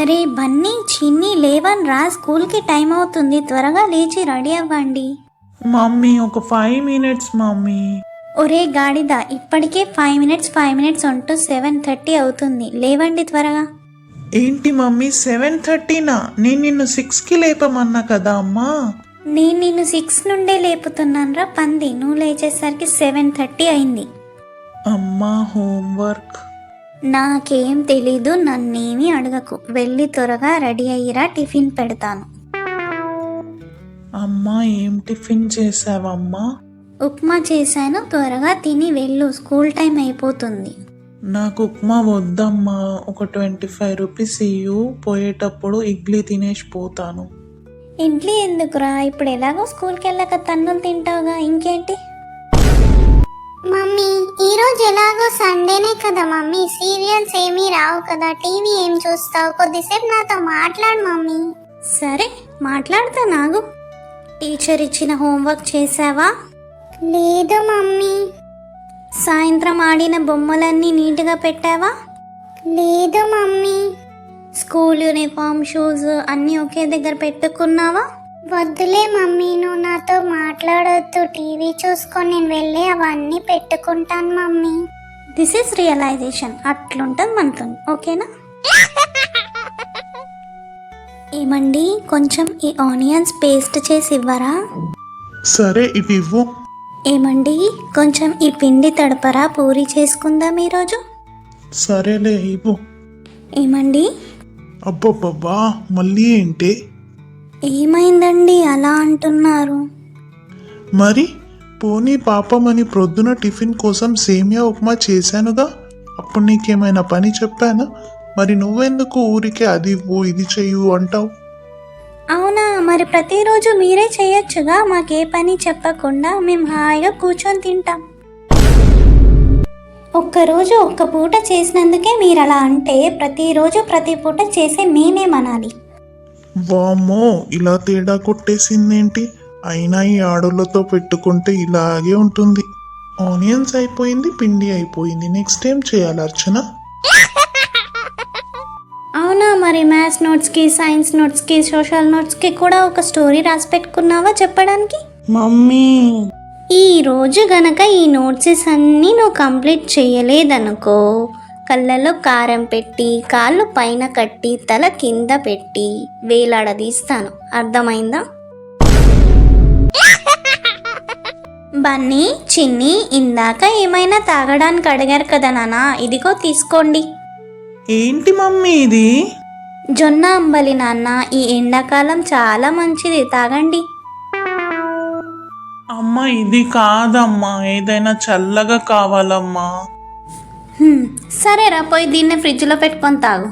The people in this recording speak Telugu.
అరే బన్నీ చిన్ని లేవన్ రా, స్కూల్కి టైం అవుతుంది, త్వరగా లేచి రెడీ అవ్వండి. మమ్మీ ఒక 5 minutes మమ్మీ. ఒరే గాడిద, ఇప్పటికే 5 minutes అంటూ 7:30 అవుతుంది, లేవండి త్వరగా. ఏంటి మమ్మీ 7:30నా? నేను నిన్ను 6కి లేపమన్నా కదా అమ్మా. నేను నిన్ను 6 నుండే లేపుతున్నాను రా పంది, నువ్వు లేచేసరికి 7:30 అయింది. అమ్మా హోంవర్క్. నాకేం తెలీదు, నన్నేమీ అడగకు, వెళ్ళి త్వరగా రెడీ అయ్యిరా, టిఫిన్ పెడతాను. అమ్మా ఏం టిఫిన్ చేసావమ్మా? ఉప్మా చేశాను, త్వరగా తిని వెళ్ళు, స్కూల్ టైం అయిపోతుంది. నాకు ఉప్మా వద్దమ్మా, ఒక 25 రూపీస్ ఇయ్యు, పోయేటప్పుడు ఇడ్లీ తినేసి పోతాను. ఇడ్లీ ఎందుకురా, ఇప్పుడు ఎలాగో స్కూల్కి వెళ్ళాక తన్నులు తింటావుగా, ఇంకేంటి. మమ్మీ ఈరోజు ఎలాగో సండేనే కదా మమ్మీ, సీరియల్స్ ఏమీ రావు కదా, టీవీ ఏం చూస్తావు, కొద్దిసేపు నాతో మాట్లాడు మమ్మీ. సరే మాట్లాడతా, నాగు. టీచర్ ఇచ్చిన హోంవర్క్ చేసావా? లేదు మమ్మీ. సాయంత్రం ఆడిన బొమ్మలన్నీ నీట్గా పెట్టావా? లేదు మమ్మీ. స్కూల్ యూనిఫామ్, షూస్ అన్నీ ఒకే దగ్గర పెట్టుకున్నావా? వద్దులే మమ్మీ, నువ్వు నాతో మాట్లాడొద్దు, టీవీ చూసుకొని నేను వెళ్ళి అవన్నీ పెట్టుకుంటాను మమ్మీ. దిస్ ఈస్ రియలైజేషన్, అట్లుంటుంది మనతో, ఓకేనా? ఏమండి, కొంచెం ఈ ఆనియన్స్ పేస్ట్ చేసి ఇవ్వరా? సరే ఇటు ఇవ్వు. ఏమండి, కొంచెం ఈ పిండి తడపరా, పూరి చేసుకుందాం ఈరోజు. సరేలే ఇవ్వు. ఏమండి? అబ్బబ్బబ్బా మళ్ళీ ఏంటి? ఏమైందండి అలా అంటున్నారు? మరి పోనీ పాపమని ప్రొద్దున టిఫిన్ కోసం సేమియా ఉప్మా చేశానుగా, అప్పుడు నీకేమైనా పని చెప్పానా? మరి నువ్వెందుకు ఊరికే అది ఇవ్వు ఇది చెయ్యు అంటావు? అవునా, మరి ప్రతిరోజు మీరే చేయొచ్చుగా, మాకే పని చెప్పకుండా, మేము హాయిగా కూర్చొని తింటాం. ఒక్కరోజు ఒక్క పూట చేసినందుకే మీరు అలా అంటే, ప్రతిరోజు ప్రతి పూట చేసే మేమేమనాలి? వామ్మో ఇలా తేడా కొట్టేసిందేంటి? అయినా ఈ ఆడోళ్ళతో పెట్టుకుంటే ఇలాగే ఉంటుంది. ఆనియన్స్ అయిపోయింది, పిండి అయిపోయింది, నెక్స్ట్ ఏం చేయాలి అర్చన? అవునా, మరి మ్యాథ్స్ నోట్స్కి, సైన్స్ నోట్స్కి, సోషల్ నోట్స్కి కూడా ఒక స్టోరీ రాసి పెట్టుకున్నావా చెప్పడానికి? మమ్మీ ఈ రోజు గనక ఈ నోట్సెస్ అన్నీ నువ్వు కంప్లీట్ చేయలేదనుకో, కళ్ళలో కారం పెట్టి, కాళ్ళు పైన కట్టి, తల కింద పెట్టి వేలాడదీస్తాను, అర్థమైందా? బన్నీ, చిన్ని, ఇందాక ఏమైనా తాగడానికి అడిగారు కదా నాన్న, ఇదిగో తీసుకోండి. ఏంటి మమ్మీ ఇది? జొన్న అంబలి నాన్న, ఈ ఎండాకాలం చాలా మంచిది, తాగండి. అమ్మ ఇది కాదమ్మా, ఏదైనా చల్లగా కావాలమ్మా. సరేరా, పోయి దీన్ని ఫ్రిడ్జ్లో పెట్టుకొని తాగు.